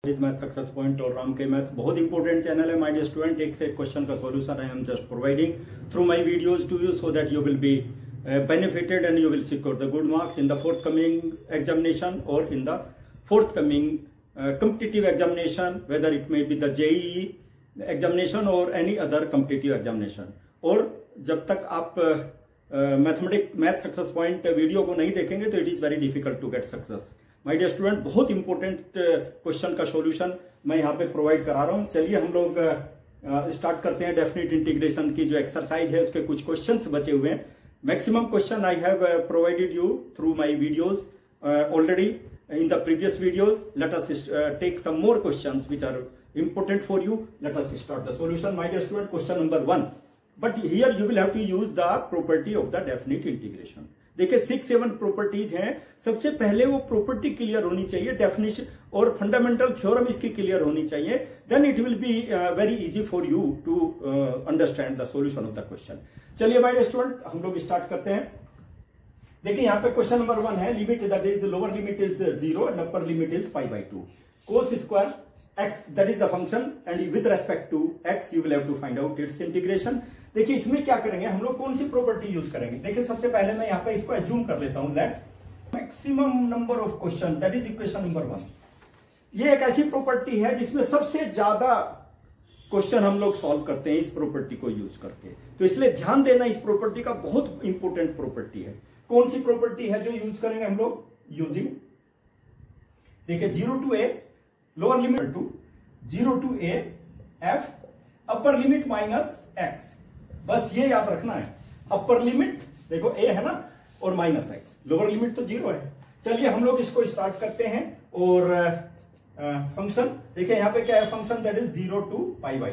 Math success point और राम के math बहुत इंपॉर्टेंट चैनल है माय डियर स्टूडेंट। एक से एक क्वेश्चन का solution I am just providing through my videos to you so that you will be benefited and you will secure the good marks in the forthcoming examination or in the forthcoming competitive examination, whether it may be the JEE examination or any other competitive examination। और जब तक आप math success point video को नहीं देखेंगे तो it is very difficult to get success. My dear student, बहुत important question का सॉल्यूशन मैं यहाँ पे प्रोवाइड करा रहा हूँ। चलिए हम लोग स्टार्ट करते हैं। डेफिनेट इंटीग्रेशन की जो एक्सरसाइज है उसके कुछ क्वेश्चंस बचे हुए हैं। Maximum question I have provided you through my videos already in the previous videos. Let us take some more questions which are important for you. Let us start the solution. My dear student, question number 1. But here you will have to use the property of the definite integration. देखिए 6-7 properties हैं। सबसे पहले वो property clear होनी चाहिए, definition और fundamental theorem इसकी clear होनी चाहिए। Then it will be very easy for you to understand the solution of the question. चलिए माय डियर स्टूडेंट, हम लोग स्टार्ट करते हैं। देखिए यहाँ पे क्वेश्चन नंबर 1 है, limit that is lower limit is 0 and upper limit is π/2 cos square x that is the function and with respect to x you will have to find out its integration. देखिए इसमें क्या करेंगे हम लोग, कौन सी property use करेंगे। देखिए सबसे पहले मैं यहाँ पे इसको एज्यूम कर लेता हूं that maximum number of question that is equation number 1। ये एक ऐसी प्रॉपर्टी है जिसमें सबसे ज्यादा क्वेश्चन हम लोग सॉल्व करते हैं इस प्रॉपर्टी को यूज करके। तो इसलिए ध्यान देना, इस प्रॉपर्टी का बहुत इंपॉर्टेंट प्रॉपर्टी है। कौन सी प्रॉपर्टी है जो यूज करेंगे हम लोग, यूजिंग देखिए 0 to a lower limit to 0 to a f upper limit minus x। बस ये याद रखना है, अपर लिमिट देखो a है ना और माइनस x, लोअर लिमिट तो 0 है। चलिए हम लोग इसको स्टार्ट करते हैं। और फंक्शन देखिए यहाँ पे क्या है, फंक्शन दैट इज 0 to π/2।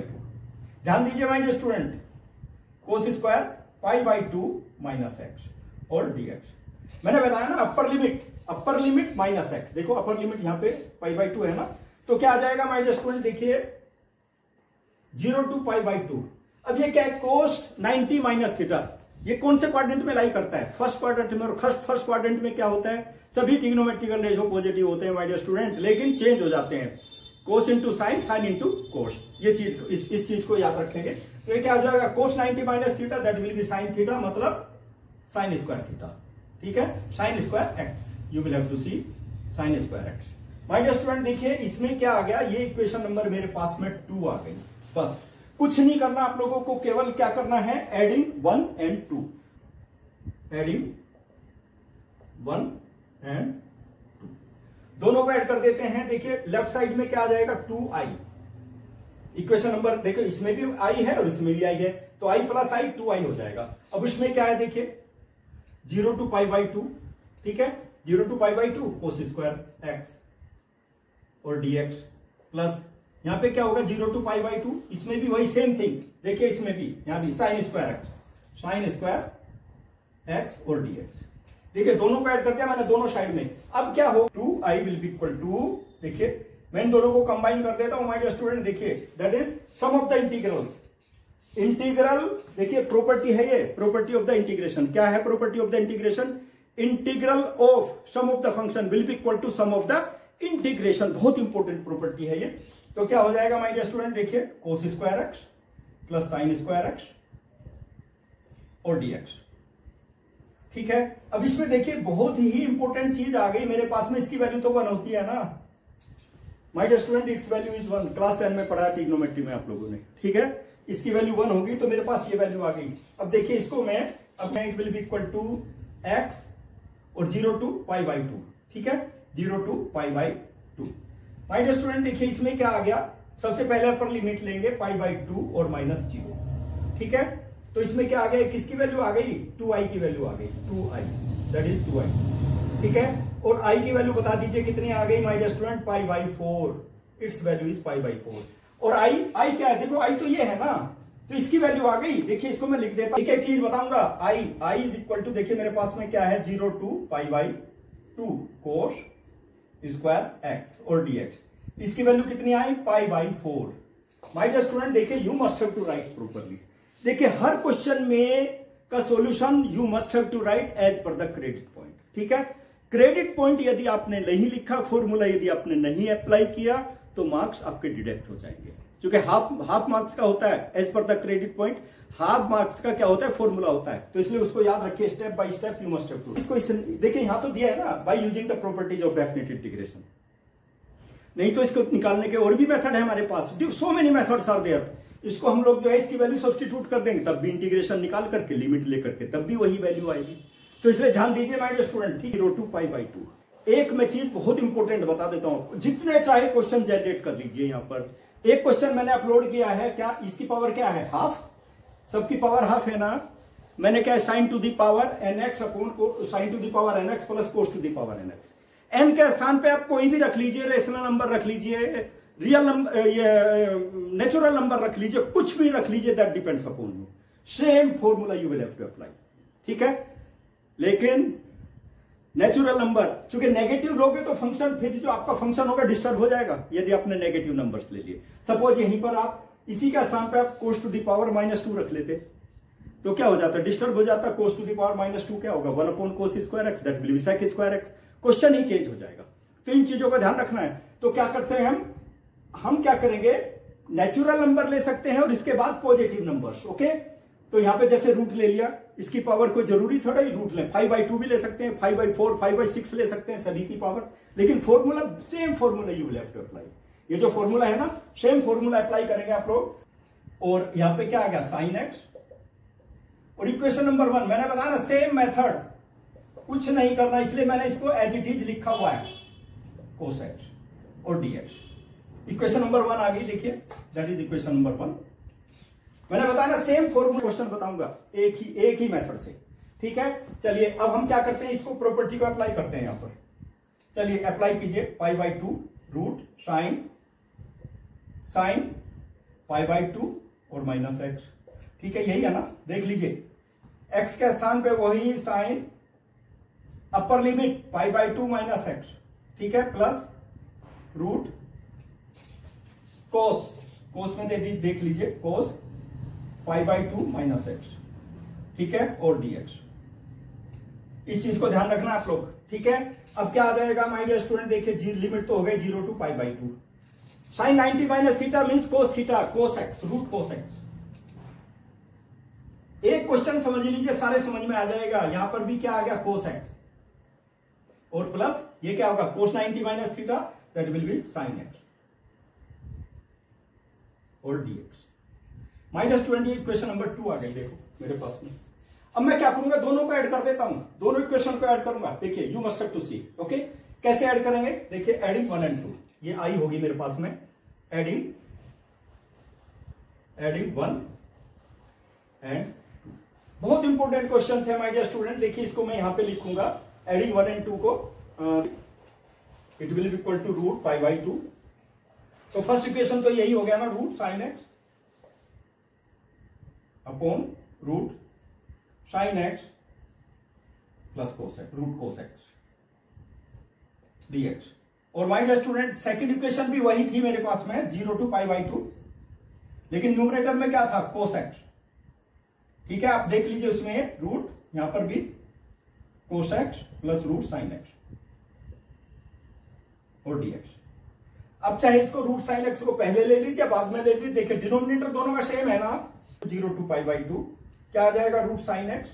ध्यान दीजिए my dear student, cos square π/2 minus x और dx। मैंने बताया ना अपर लिमिट माइनस x। देखो अपर लिमिट यहाँ पे π/2 है ना, तो क्या आ जाएगा माय डियर स्टूडेंट, देखिए 0 to π/2। अब ये क्या है, cos 90 माइनस थीटा। ये कौन से क्वाड्रेंट में लाई करता है, फर्स्ट क्वाड्रेंट में। और फर्स्ट क्वाड्रेंट में क्या होता है, सभी ट्रिग्नोमेट्रिकल रेशो पॉजिटिव होते हैं माय डियर स्टूडेंट, लेकिन चेंज हो जाते हैं, cos into sine, sine into cos. ये चीज इस चीज को याद रखेंगे। तो ये क्या हो जाएगा, cos 90 minus theta that will be sine theta, मतलब साइन स्क्वायर थीटा। ठीक है, sine square x, you will have to see sine square x. My dear student देखिए इसमें क्या आ गया, ये इक्वेशन नंबर मेरे पास में 2 आ गई। बस कुछ नहीं करना आप लोगों को, केवल क्या करना है, एडिंग 1 and 2, एडिंग 1 and 2 दोनों को ऐड कर देते हैं। देखिए लेफ्ट साइड में क्या आ जाएगा, 2i। इक्वेशन नंबर देखो इसमें भी i है और इसमें भी i है, तो i प्लस i 2i हो जाएगा। अब इसमें क्या है, देखिए 0 to π/2, ठीक है, 0 to π/2 cos स्क्वायर x और dx प्लस यहां पे क्या होगा 0 to π/2, इसमें भी वही सेम थिंग। देखिए इसमें भी यहां भी साइन स्क्वायर x और dx। देखिए दोनों को ऐड कर दिया मैंने दोनों साइड में। अब क्या हो, 2i will be equal to, देखिए मैं इन दोनों को कंबाइन कर देता हूं माय डियर स्टूडेंट। देखिए that is sum of the integrals. Integral देखिए प्रॉपर्टी है, ये प्रॉपर्टी ऑफ द इंटीग्रेशन। क्या है property of the integration, integral of sum of the function will be equal to sum of the integration. बहुत important property है ये। तो क्या हो जाएगा माय डियर स्टूडेंट, देखिए cos square x plus sine square x और dx। ठीक है, अब इसमें देखिए बहुत ही इंपॉर्टेंट चीज आ गई मेरे पास में, इसकी वैल्यू तो 1 होती है ना my dear student, it's value is 1। Class 10 में पढ़ा है ट्रिग्नोमेट्री में आप लोगों ने, ठीक है। इसकी वैल्यू 1 होगी तो मेरे पास ये वैल्यू आ गई। अब देखिए इसको मैं it will be equal to x और 0 to π/2, ठीक है, 0 to π/2। माय डियर स्टूडेंट देखिए इसमें क्या आ गया, सबसे पहले अपर लिमिट लेंगे π/2 और माइनस 0, ठीक है। तो इसमें क्या आ गया, किसकी वैल्यू आ गई, 2i की वैल्यू आ गई, 2i दैट इज 2i, ठीक है। और i की वैल्यू बता दीजिए कितनी आ गई my dear student, π/4, its value is π/4। और i क्या है, देखो i तो ये है ना, तो इसकी वैल्यू आ गई। देखिए इसको मैं लिख देता हूं, एक चीज बताऊंगा, i इज इक्वल टू, देखिए मेरे पास में क्या है, 0 to π/2 cos स्क्वायर x और dx। इसकी वैल्यू कितनी आई, π/4। माय डियर स्टूडेंट देखिए you must have to write properly. देखिए हर क्वेश्चन में का solution you must have to write as per the credit point, ठीक है। क्रेडिट पॉइंट यदि आपने नहीं लिखा, फॉर्मूला यदि आपने नहीं अप्लाई किया, तो मार्क्स आपके डिडक्ट हो जाएंगे, क्योंकि हाफ मार्क्स का होता है as per the credit point, half marks का क्या होता है, फॉर्मूला होता है। तो इसलिए उसको याद रखिए, step by step you must have to. इसको देखिए यहां तो दिया है ना, by using the properties of definite integration. नहीं तो इसको निकालने के और भी मेथड है हमारे पास, so many methods are there. इसको हम लोग जो है इसकी वैल्यू सब्स्टिट्यूट कर देंगे, तब भी इंटीग्रेशन निकाल करके लिमिट लेकर के तब भी वही वैल्यू आएगी। तो इसलिए ध्यान दीजिए माय डियर स्टूडेंट, ठीक, 0 पाई बाई 2। एक मैं चीज बहुत इंपॉर्टेंट बता देता हूं, जितने चाहे क्वेश्चन जनरेट कर लीजिए। यहां पर एक क्वेश्चन मैंने अपलोड किया है, क्या इसकी पावर क्या है, हाफ, सबकी पावर हाफ है ना। मैंने क्या, sine to the power nx upon sine to the power nx plus cos to the power nx। n के स्थान पे आप कोई भी रख लीजिए, रेशनल नंबर रख लीजिए, रियल नंबर, ये नेचुरल नंबर रख लीजिए, कुछ भी रख लीजिए, that depends upon you. Same formula you will have to apply, ठीक है। लेकिन नेचुरल नंबर, चूंकि नेगेटिव लोगे तो फंक्शन, फिर जो आपका फंक्शन होगा डिस्टर्ब हो जाएगा यदि आपने नेगेटिव नंबर्स ले लिए। सपोज यहीं पर आप इसी का स्थान पे आप कोस टू दी पावर -2 रख लेते, तो क्या हो जाता, डिस्टर्ब हो जाता। कोस टू दी पावर -2 क्या होगा, 1 upon cos square x, that will be sec square x. Question ही चेंज हो जाएगा। तो इन चीजों का ध्यान रखना है। तो क्या करते हैं हम क्या करेंगे, नेचुरल नंबर ले सकते हैं और इसके बाद पॉजिटिव नंबर्स, ओके। तो यहां पे जैसे रूट ले लिया, इसकी पावर कोई जरूरी थोड़ा ही रूट लें, 5/2 भी ले सकते हैं, 5/4, 5/6 ले सकते हैं, सभी की पावर। लेकिन formula same formula you will have to apply. ये जो फॉर्मूला है ना, सेम फॉर्मूला अप्लाई करेंगे आप लोग। और यहां पे क्या आ गया, साइन एक्स। और इक्वेशन नंबर 1 मैंने बताया ना, सेम मेथड, कुछ नहीं करना, इसलिए मैंने इसको एज इट इज लिखा हुआ है, कोस एक्स और dx। इक्वेशन नंबर 1 आ गई, देखिए दैट इज इक्वेशन नंबर 1। मैंने बताया ना, सेम फॉर्मूला क्वेश्चन बताऊंगा एक ही मेथड से, ठीक है। चलिए अब हम क्या करते हैं, इसको प्रॉपर्टी को अप्लाई करते हैं यहां पर। चलिए अप्लाई कीजिए, π/2 रूट साइन π/2 और -x, ठीक है, यही है ना। देख लीजिए x के स्थान पे वही साइन, अपर लिमिट π/2 -x, ठीक है, प्लस रूट कोस में दे दी, देख लीजिए कोस π/2 -x, ठीक है, और dx। इस चीज को ध्यान रखना आप लोग, ठीक है। अब क्या आ जाएगा माय डियर स्टूडेंट, देखिए लिमिट तो हो गई 0 to π/2। Sine 90 minus theta means cos theta, cos x, root cos x. एक क्वेश्चन समझ लीजिए, सारे समझ में आ जाएगा। यहां पर भी क्या आ गया, कोस एक्स, और प्लस ये क्या होगा, कोस 90 minus theta, that will be sign x और dx। माइनस 20 इक्वेशन नंबर 2 आ गई, देखो मेरे पास में। अब मैं क्या करूंगा, दोनों को ऐड कर देता हूं, दोनों इक्वेशन को ऐड करूंगा। देखिए you must have to see, okay. कैसे ऐड करेंगे, देखिए एडिंग 1 and 2, ये आई होगी मेरे पास में, एडिंग 1 and 2। बहुत इंपॉर्टेंट क्वेश्चन है माय डियर स्टूडेंट। देखिए इसको मैं यहां पे लिखूंगा, एडिंग 1 and 2 को, it will be equal to root π/2। तो फर्स्ट इक्वेशन तो यही हो गया ना, root sine x upon root sine x plus cos x, root cos x dx। और my dear student second equation भी वही थी मेरे पास में, 0 to π/2, लेकिन न्यूमरेटर में क्या था, कोस एक्स, ठीक है। आप देख लीजिए उसमें रूट, यहां पर भी cos x plus root sine x और dx। अब चाहे इसको रूट साइन एक्स को पहले ले लीजिए, बाद में ले लीजिए, देखिए डिनोमिनेटर दोनों का सेम है ना, 0 to π/2 क्या आ जाएगा, root sine x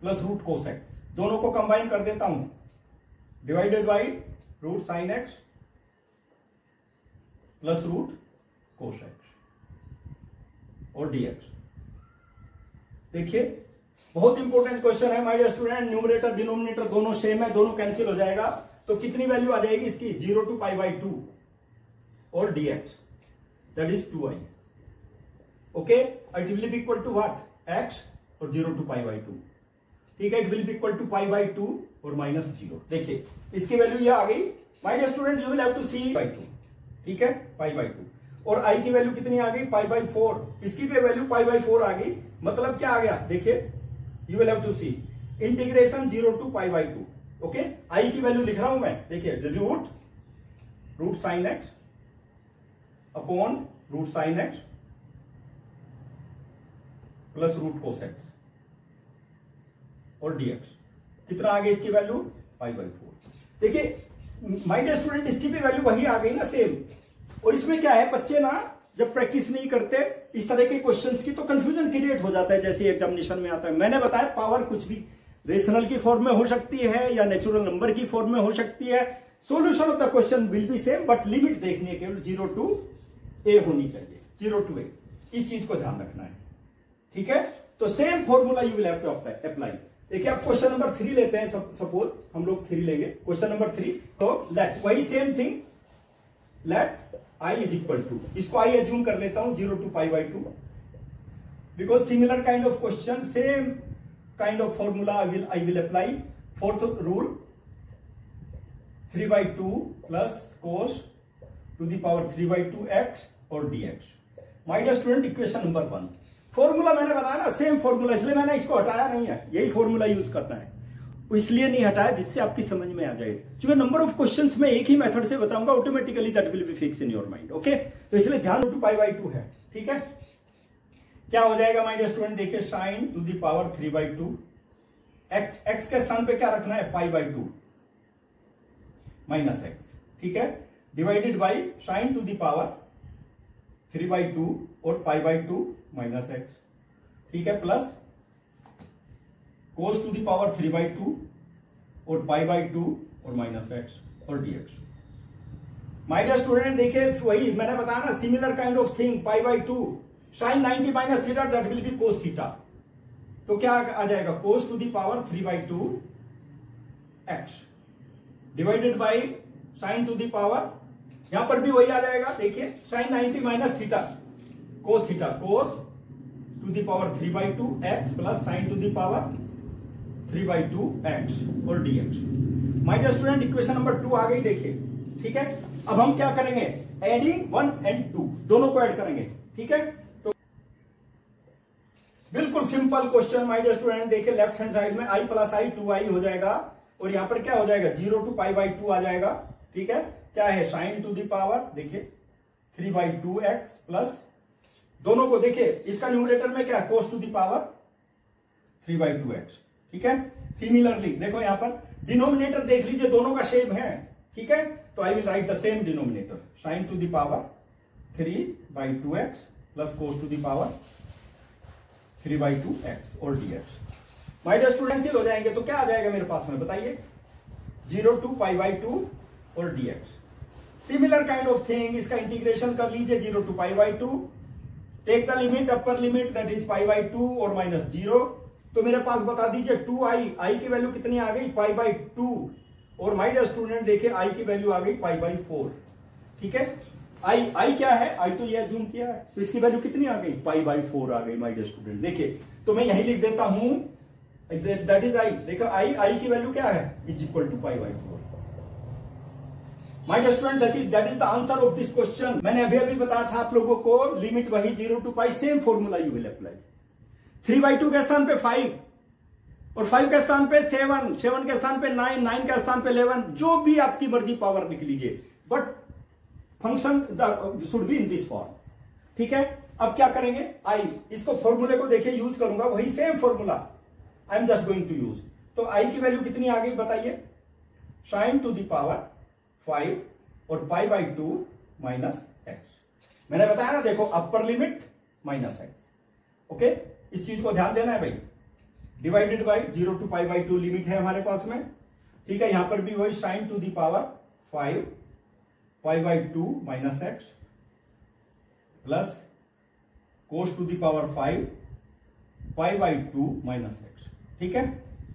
plus root cos x. दोनों को कंबाइन कर देता हूं, divided by root sine x plus root cos x और dx। देखिए बहुत इंपॉर्टेंट क्वेश्चन है my dear student. Numerator denominator दोनों सेम है, दोनों कैंसिल हो जाएगा, तो कितनी वैल्यू आ जाएगी इसकी, 0 to π/2 और dx, that is 2i, okay. It will be equal to what, x और 0 to π/2, ठीक है। It will be equal to π/2 और -0। देखिए इसकी वैल्यू ये आ गई my dear student, you will have to see π/2, ठीक है, π/2। और i की वैल्यू कितनी आ गई, π/4, इसकी भी वैल्यू π/4 आ गई। मतलब क्या आ गया, देखिए you will have to see integration 0 to π/2, okay. I की वैल्यू लिख रहा हूं मैं, देखिए root sine x upon root sine x plus root cos x और dx। कितना आ गया इसकी वैल्यू, π/4। देखिए माय डियर स्टूडेंट इसकी भी वैल्यू वही आ गई ना सेम। और इसमें क्या है, बच्चे ना जब प्रैक्टिस नहीं करते इस तरह के क्वेश्चंस की तो कंफ्यूजन क्रिएट हो जाता है, जैसे एग्जामिनेशन में आता है। मैंने बताया पावर कुछ भी रेशनल की फॉर्म में हो सकती है या नेचुरल नंबर की फॉर्म में हो सकती है। Solution of the question will be same, but limit देखने के लिए 0 to a होनी चाहिए, 0 to a, इस चीज को ध्यान रखना है, ठीक है। तो same formula you will have to apply. देखिए आप क्वेश्चन नंबर 3 लेते हैं, सपोज हम लोग 3 लेंगे, क्वेश्चन नंबर 3। तो लेट वही same thing, let i is equal to, इसको i एज्यूम कर लेता हूं 0 to π/2, because similar kind of question, same kind of formula I will apply. Fourth rule, 3/2 plus cos to the power 3/2 x और dx। My dear student equation number 1, formula मैंने बताया ना same formula, इसलिए मैंने इसको हटाया नहीं है, यही फॉर्मूला यूज करना है। इसलिए नहीं हटाया जिससे आपकी समझ में आ जाए, क्योंकि नंबर ऑफ क्वेश्चंस में एक ही मेथड से बताऊंगा, automatically that will B fix in your mind, okay. तो इसलिए ध्यान 2 π/2 है, ठीक है। क्या हो जाएगा माय डियर स्टूडेंट, देखिए sign to the power 3/2 x के स्थान पे क्या रखना है, π/2 माइनस x, ठीक है, divided by sine to the power 3/2 और π/2 माइनस x, ठीक है, plus cos to the power 3/2 और π/2 और माइनस x और dx। माय डियर स्टूडेंट देखिए वही मैंने बताया ना, similar kind of thing, π/2 sine 90 minus theta that will be cos theta. तो क्या आ जाएगा, cos to the power 3/2 x divided by sine to the power, यहां पर भी वही आ जाएगा, देखिए sine 90 minus theta cos theta, cos to the power 3/2 x plus sine to the power 3/2 x और dx। My dear student equation number 2 आ गई, देखिए, ठीक है। अब हम क्या करेंगे, एडिंग 1 और 2 दोनों को ऐड करेंगे, ठीक है। तो बिल्कुल simple question my dear student, देखिए लेफ्ट हैंड साइड में i प्लस i 2i हो जाएगा, और यहां पर क्या हो जाएगा, 0 to π/2 आ जाएगा, ठीक है। क्या है, साइन टू द पावर देखिए 3/2x प्लस, दोनों को देखिए इसका न्यूमरेटर में क्या है, cos to the power 3/2x, ठीक है। सिमिलरली देखो यहां पर डिनोमिनेटर देख लीजिए, दोनों का सेम है, ठीक है। तो I will write the same denominator, sine to the power 3/2x plus cos to the power 3/2x और dx। माय डियर स्टूडेंट्स हो जाएंगे, तो क्या आ जाएगा मेरे पास में बताइए, 0 to π/2 और dx। Similar kind of thing, इसका इंटीग्रेशन कर लीजिए 0 to π/2, take the limit upper limit that is π/2 और माइनस 0। तो मेरे पास बता दीजिए 2i की वैल्यू कितनी आ गई, π/2, और माय डियर स्टूडेंट देखिए i की वैल्यू आ गई π/4, ठीक है। i क्या है, i तो ये जूम किया है, तो इसकी वैल्यू कितनी आ गई, π/4 आ गई माय डियर स्टूडेंट। देखिए तो मैं यही लिख देता हूं, दैट इज i, देखो i की वैल्यू क्या है, is equal to π/4। My dear student that is the answer of this question. मैंने अभी बताया था आप लोगों को, लिमिट वही 0 to π, same formula you will apply. 3/2 के स्थान पे 5 और 5 के स्थान पे 7, 7 के स्थान पे 9, 9 के स्थान पे 11, जो भी आपकी मर्जी पावर लिख लीजिए, but function should be in this form, ठीक है। अब क्या करेंगे, आई इसको फॉर्मूले को देखिए यूज करूंगा, वही same formula I am just going to use. तो आई की वैल्यू कितनी आ गई बताइए, साइन टू द पावर 5 और π/2 माइनस x। मैंने बताया ना, देखो अपर लिमिट माइनस x, ओके। इस चीज को ध्यान देना है भाई, डिवाइडेड बाई 0 to π/2 लिमिट है हमारे पास में, ठीक है। यहां पर भी वही sine to the power 5 π/2 minus x plus cos to the power 5 π/2 minus x, ठीक है,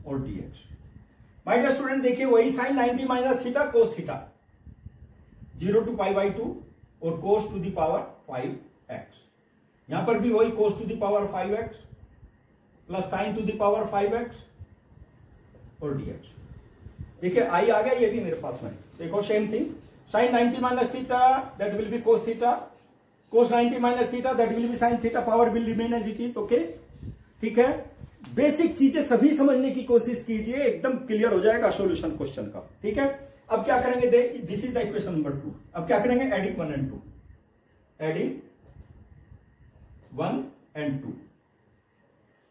और dx। माय डियर स्टूडेंट देखिए वही sine 90 minus theta cos theta, 0 to π/2 और cos to the power 5x, यहां पर भी वही cos to the power 5x plus sine to the power 5x और dx। देखिए आई आ गया, ये भी मेरे पास में, देखो same thing, sine 90 minus theta that will be cos theta, cos 90 minus theta that will be sine theta, power will remain as it is, okay, ठीक है। बेसिक चीजें सभी समझने की कोशिश कीजिए, एकदम क्लियर हो जाएगा सॉल्यूशन क्वेश्चन का, ठीक है। अब क्या करेंगे, this is the equation number 2। अब क्या करेंगे, एडिंग 1 और 2, एडिंग 1 और 2।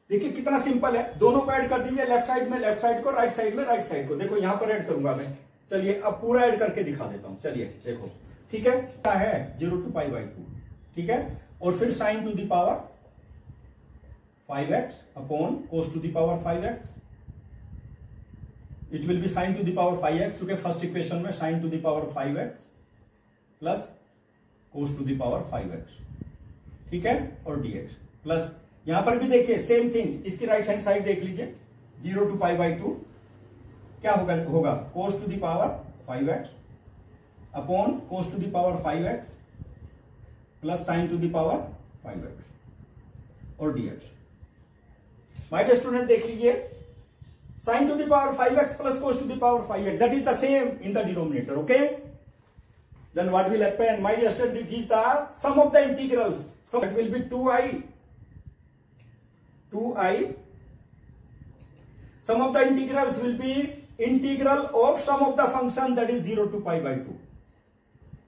देखिए कितना सिंपल है, दोनों को ऐड कर दीजिए, लेफ्ट साइड में लेफ्ट साइड को, राइट साइड में राइट साइड को। देखो यहां पर ऐड करूंगा मैं, चलिए अब पूरा ऐड करके दिखा देता हूं, चलिए देखो, ठीक है, क्या है 0 to पाई बाई 2, ठीक है, और फिर sine to the power 5x upon cos to the power 5x, it will be sine to the power 5x, क्योंकि फर्स्ट इक्वेशन में sine to the power 5x plus cos to the power 5x, ठीक है, और dx plus यहां पर भी देखिए same thing, इसकी राइट हैंड साइड देख लीजिए, 0 to पाई बाई 2 क्या होगा cos to the power 5x upon cos to the power 5x plus sine to the power 5x और dx। माय डियर स्टूडेंट देख लीजिए, sine to the power 5x plus cos to the power 5x, that is the same in the denominator, okay. Then what will happen, my dear student, it is the sum of the integrals, so it will be 2i, sum of the integrals will be integral of sum of the function, that is 0 to pi by 2,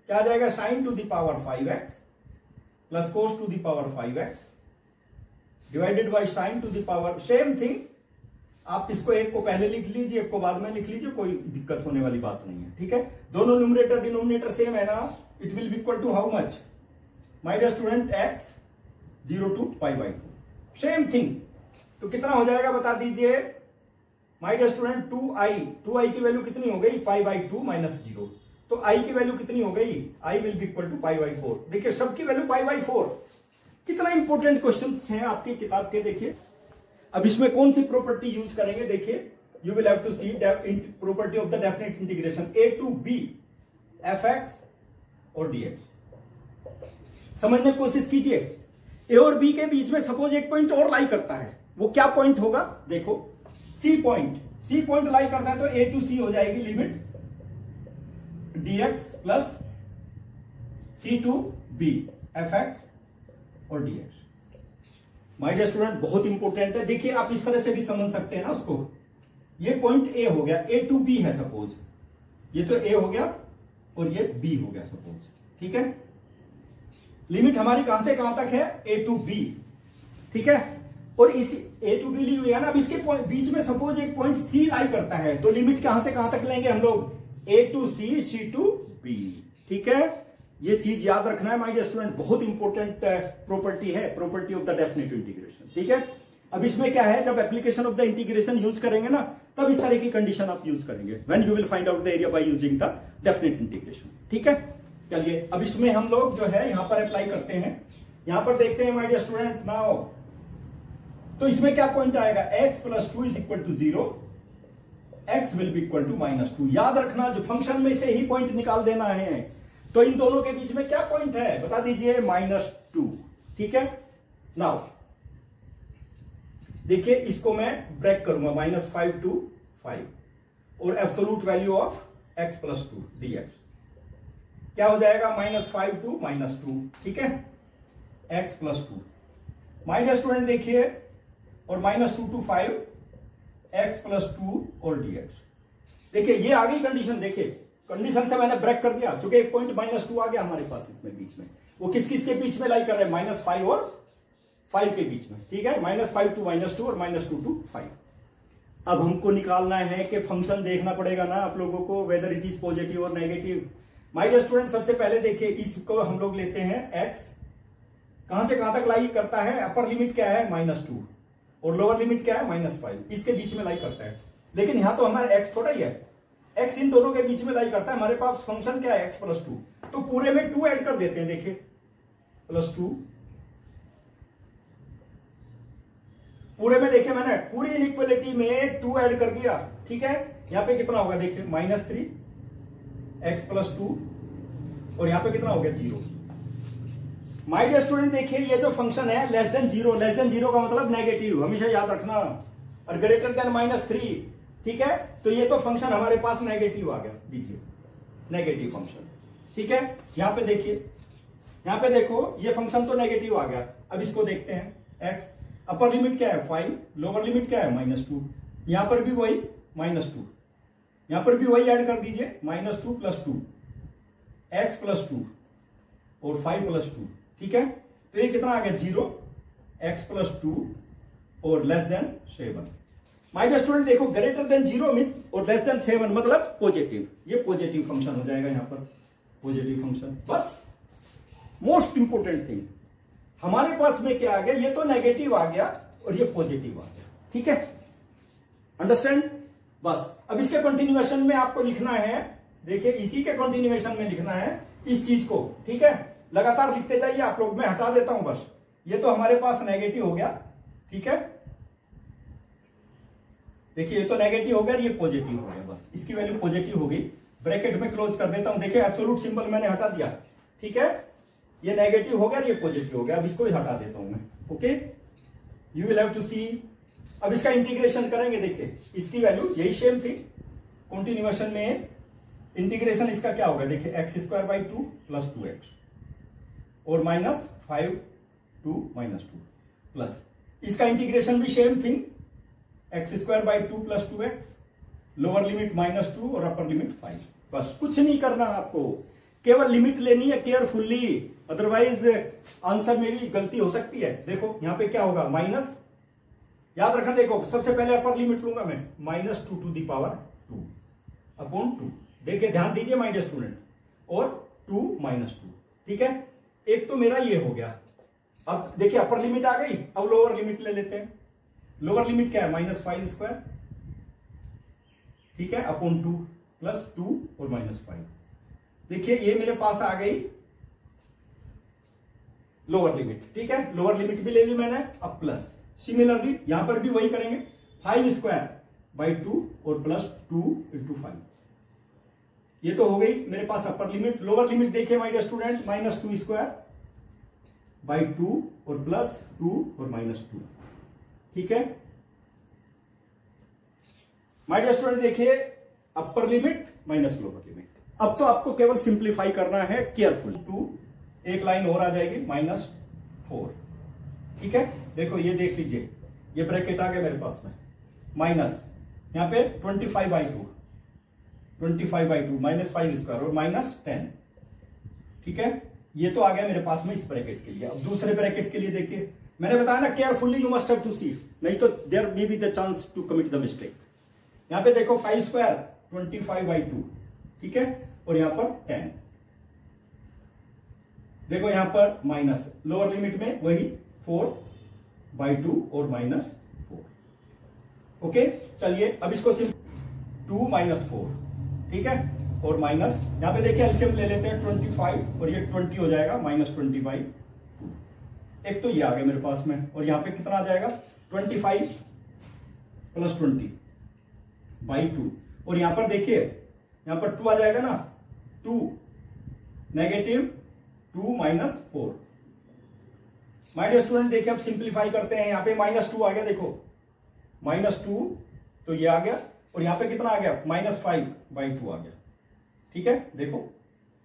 क्या आ जाएगा, sin to the power 5x plus cos to the power 5x divided by sin to the power, same thing, आप इसको एक को पहले लिख लीजिए, एक को बाद में लिख लीजिए, कोई दिक्कत होने वाली बात नहीं है, ठीक है। दोनों न्यूमरेटर डिनोमिनेटर सेम है ना, it will be equal to how much, my dear student, x 0 to pi by 2, same thing. तो कितना हो जाएगा बता दीजिए माय डियर स्टूडेंट, 2i की वैल्यू कितनी हो गई, पाई बाई 2 माइनस 0, तो i की वैल्यू कितनी हो गई, i will be equal to pi by 4, देखिए सबकी वैल्यू पाई बाई 4। कितना इंपॉर्टेंट क्वेश्चन हैं आपकी किताब के, देखिए। अब इसमें कौन सी प्रॉपर्टी यूज करेंगे, देखिए, you will have to see property of the definite integration a to b fx और dx। समझने की कोशिश कीजिए, ए और बी के बीच में सपोज एक पॉइंट और लाई करता है, वो क्या पॉइंट होगा, देखो सी पॉइंट लाई करता है, तो ए टू सी हो जाएगी limit dx plus c to b fx और dx। माय डियर स्टूडेंट बहुत इंपॉर्टेंट है, देखिए आप इस तरह से भी समझ सकते हैं ना उसको, ये पॉइंट ए हो गया, ए टू बी है सपोज, ये तो ए हो गया और ये बी हो गया सपोज, ठीक है। लिमिट हमारी कहां से कहां तक है, ए टू बी, ठीक है, और इस ए टू बी ली हुई है ना, अब इसके बीच में सपोज एक पॉइंट सी लाई करता है, तो लिमिट कहां से कहां तक लेंगे हम लोग, A to C, C to B, ठीक है। ये चीज याद रखना है माय डियर स्टूडेंट, बहुत इंपॉर्टेंट प्रॉपर्टी है, property of the definite integration, ठीक है। अब इसमें क्या है, जब application of the integration use करेंगे ना, तब इस तरह की कंडीशन आप यूज करेंगे, when you will find out the area bye using the definite integration, ठीक है। चलिए अब इसमें हम लोग जो है यहां पर अप्लाई करते हैं, यहां पर देखते हैं माय डियर स्टूडेंट नाउ, तो इसमें क्या पॉइंट आएगा, x plus 2 is equal to 0, x will be equal to minus 2। याद रखना, जो फंक्शन में से ही पॉइंट निकाल देना है, तो इन दोनों के बीच में क्या पॉइंट है बता दीजिए, -2, ठीक है। नाउ देखिए इसको मैं ब्रेक करूंगा, -5 to 5 और absolute value of x plus 2 dx क्या हो जाएगा, -5 to -2, ठीक है, x plus 2। My dear student देखिए, और -2 to 5 x प्लस 2 और dx, देखिए ये आ गई कंडीशन, देखिए कंडीशन से मैंने ब्रेक कर दिया, क्योंकि एक पॉइंट -2 आ गया हमारे पास इसमें बीच में, वो किस किस के बीच में लाई कर रहे हैं, -5 और 5 के बीच में, ठीक है, -5 to -2 और -2 to 5। अब हमको निकालना है कि फंक्शन देखना पड़ेगा ना आप लोगों को, वेदर इट इज पॉजिटिव और नेगेटिव। माय डियर स्टूडेंट सबसे पहले देखिए, इसको हम लोग लेते हैं x, कहां से कहां तक लाई करता है, अपर लिमिट क्या है -2 और लोअर लिमिट क्या है -5, इसके बीच में लाई करता है। लेकिन यहां तो हमारा x थोड़ा ही है, x इन दोनों के बीच में लाई करता है, हमारे पास फंक्शन क्या है x प्लस 2, तो पूरे में 2 ऐड कर देते हैं, देखिए +2, पूरे में देखिए मैंने पूरी इनइक्वालिटी में 2 ऐड कर दिया, ठीक है। यहां पे कितना होगा देखिए, -3 x प्लस 2 और यहां पे कितना हो गया 0। माय डियर स्टूडेंट देखिए, ये जो फंक्शन है लेस देन जीरो का मतलब नेगेटिव, हमेशा याद रखना, और ग्रेटर देन -3, ठीक है। तो ये तो फंक्शन हमारे पास नेगेटिव आ गया, दीजिए नेगेटिव फंक्शन, ठीक है। यहां पे देखिए, यहां पे देखो ये फंक्शन तो नेगेटिव आ गया। अब इसको देखते हैं, x अपर लिमिट क्या है 5, लोअर लिमिट क्या है -2, यहां पर भी वही -2, यहां पर भी वही ऐड कर दीजिए, -2 + 2 x + 2 और 5 + 2, ठीक है। तो ये कितना आ गया 0, x + 2 और <7। माय डियर स्टूडेंट देखो, ग्रेटर देन 0 मीन और लेस देन 7 मतलब पॉजिटिव, ये पॉजिटिव फंक्शन हो जाएगा यहां पर, पॉजिटिव फंक्शन। बस मोस्ट इंपोर्टेंट थिंग हमारे पास में क्या आ गया, ये तो नेगेटिव आ गया और ये पॉजिटिव आ गया, ठीक है, अंडरस्टैंड। बस अब इसके कंटिन्यूएशन में आपको लिखना है, देखिए इसी के कंटिन्यूएशन में लिखना है इस चीज को, ठीक है, लगातार लिखते जाइए आप लोग, मैं हटा देता हूं बस। ये तो हमारे पास नेगेटिव हो गया, ठीक है, देखिए ये तो नेगेटिव हो गया, ये पॉजिटिव हो गया, बस इसकी वैल्यू पॉजिटिव हो गई, ब्रैकेट में क्लोज कर देता हूं। देखिए एब्सोल्यूट सिंबल मैंने हटा दिया, ठीक है, ये नेगेटिव हो गया, ये पॉजिटिव हो गया, अब इसको ही हटा देता हूं मैं, okay. You will have to see, अब इसका इंटीग्रेशन करेंगे, देखिए इसकी वैल्यू यही सेम थी, कंटिन्यूएशन में इंटीग्रेशन इसका क्या होगा, देखिए x² / 2 + 2x और -5 to -2 प्लस इसका इंटीग्रेशन भी same thing, x² / 2 + 2x, lower limit -2 और अपर लिमिट 5। बस कुछ नहीं करना आपको, केवल लिमिट लेनी है केयरफुल्ली, अदरवाइज आंसर में भी गलती हो सकती है। देखो यहां पे क्या होगा, माइनस, याद रखना, देखो सबसे पहले अपर लिमिट लूंगा मैं, -2 to the power 2 अपॉन 2, देखिए ध्यान दीजिए माय डियर स्टूडेंट, और 2 - 2, ठीक है, एक तो मेरा ये हो गया। अब देखिए अपर लिमिट आ गई, अब लोअर लिमिट ले लेते हैं। लोअर लिमिट क्या है, -5², ठीक है, अपॉन 2 + 2 और -5। देखिए ये मेरे पास आ गई लोअर लिमिट, ठीक है, लोअर लिमिट भी ले ली मैंने, अब प्लस, सिमिलरली यहां पर भी वही करेंगे, 5² / 2 और +2 × 5, ये तो हो गई मेरे पास अपर लिमिट। लोअर लिमिट देखिए माय डियर स्टूडेंट, -2² / 2 और +2 और -2, ठीक है। माय डियर स्टूडेंट देखिए अपर लिमिट माइनस लोअर लिमिट। अब तो आपको केवल सिंप्लीफाई करना है केयरफुल, 2 एक लाइन और आ जाएगी, -4, ठीक है। देखो ये देख लीजिए, ये ब्रैकेट आ गया मेरे पास में, माइनस यहां पे 25/2 -5² और -10, ठीक है, ये तो आ गया मेरे पास में इस ब्रैकेट के लिए। अब दूसरे ब्रैकेट के लिए देखिए, मैंने बताया ना carefully you must have to see, नहीं तो there may be the chance to commit the mistake. यहां पे देखो 5² 25/2, ठीक है, और यहां पर 10, देखो यहां पर माइनस, लोअर लिमिट में वही 4/2 और -4, ओके। चलिए अब इसको सिर्फ 2 - 4, ठीक है, और माइनस यहां पे देखिए एलसीएम ले लेते हैं 25 और ये 20 हो जाएगा, -20/2। एक तो ये आ गया मेरे पास में, और यहां पे कितना आ जाएगा, 25 + 20/2, और यहां पर देखिए यहां पर 2 आ जाएगा ना, 2 -2 - 4। माय डियर स्टूडेंट देखिए अब सिंप्लीफाई करते हैं, यहां पे -2 आ गया, देखो -2 तो ये आ गया, और यहां पे कितना आ गया, -5/2 आ गया, ठीक है। देखो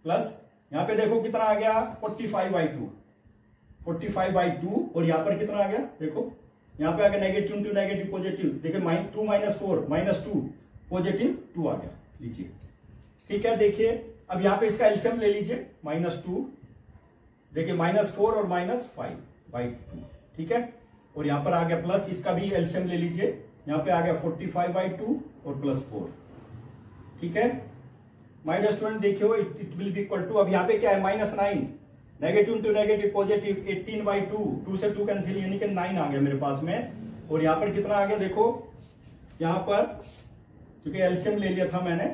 प्लस यहां पे देखो कितना आ गया, 45/2 और यहां पर कितना आ गया, देखो यहां पे आ गया नेगेटिव टू नेगेटिव पॉजिटिव, देखिए -2 - 4 -2 पॉजिटिव 2 आ गया, लीजिए, ठीक है। देखिए अब यहां पे इसका एलसीएम ले लीजिए, -2, देखिए -4 और -5/2, ठीक है, और यहां पर आ गया प्लस, इसका भी एलसीएम ले लीजिए, यहां पे आ गया 45/2 और +4, ठीक है। माय डियर स्टूडेंट देखियो it will be equal to, अब यहां पे क्या है, -9, नेगेटिव टू नेगेटिव पॉजिटिव, 18/2, 2 से 2 कैंसिल, यानी कि 9 आ गया मेरे पास में, और यहां पर कितना आ गया, देखो यहां पर क्योंकि एलसीएम ले लिया था मैंने,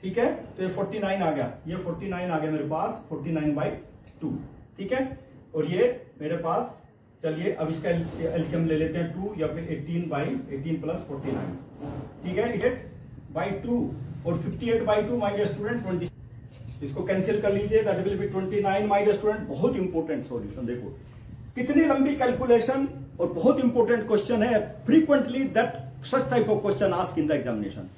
ठीक है, तो ये 49 आ गया, ये 49 आ गया मेरे पास, 49/2, ठीक है, और ये मेरे पास, चलिए अब इसका एलसीएम ले लेते हैं 2 या फिर 18 + 49, ठीक है, 8/2 और 58/2 माय डियर स्टूडेंट 20, इसको कैंसिल कर लीजिए, that will be 29 my dear student. बहुत इंपॉर्टेंट सॉल्यूशन, देखो कितनी लंबी कैलकुलेशन और बहुत इंपॉर्टेंट क्वेश्चन है, frequently that such type of question ask in the examination.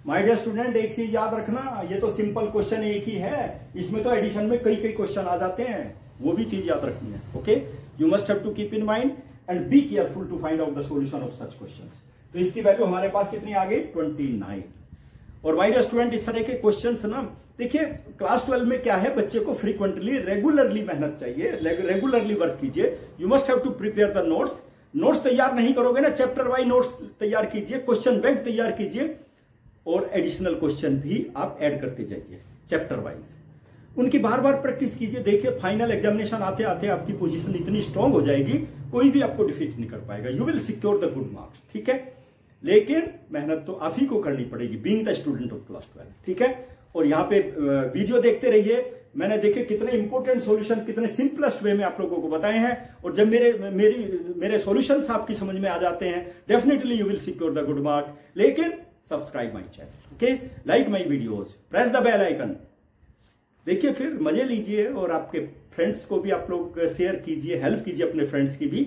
My dear student एक चीज याद रखना, ये तो सिंपल क्वेश्चन एक ही है, इसमें तो एडिशन में कई क्वेश्चन आ जाते हैं, वो भी चीज याद रखनी है, okay. You must have to keep in mind and be careful to find out the solution of such questions. तो इसकी वैल्यू हमारे पास कितनी आ गई, 29। और माय डियर स्टूडेंट इस तरह के क्वेश्चंस ना, देखिए क्लास 12 में क्या है, बच्चे को फ्रीक्वेंटली रेगुलरली मेहनत चाहिए, रेगुलरली वर्क कीजिए। You must have to prepare the notes, notes तैयार नहीं करोगे ना, चैप्टर वाइज नोट्स तैयार कीजिए, क्वेश्चन बैंक तैयार कीजिए और एडिशनल क्वेश्चन भी आप ऐड करते जाइए चैप्टर वाइज। उनकी बार बार प्रैक्टिस कीजिए। देखिए फाइनल एग्जामिनेशन आते आते आपकी पोजीशन इतनी स्ट्रांग हो जाएगी, कोई भी आपको डिफीट नहीं कर पाएगा। You will secure the good marks, ठीक है। लेकिन मेहनत तो आप ही को करनी पड़ेगी, being the student of class 12, ठीक है। और यहाँ पे वीडियो देखते रहिए। मैंने देखे कितने इंपॉर्टेंट सॉल्यूशन कितने सिंपलेस्ट वे में आप लोगों को बताए हैं, और जब मेरे सॉल्यूशंस आपकी समझ में आ जाते हैं, definitely you will secure the good mark. लेकिन subscribe my channel, okay, like my videos, press the bell icon. देखिए फिर मजे लीजिए और आपके फ्रेंड्स को भी आप लोग शेयर कीजिए, हेल्प कीजिए अपने फ्रेंड्स की भी।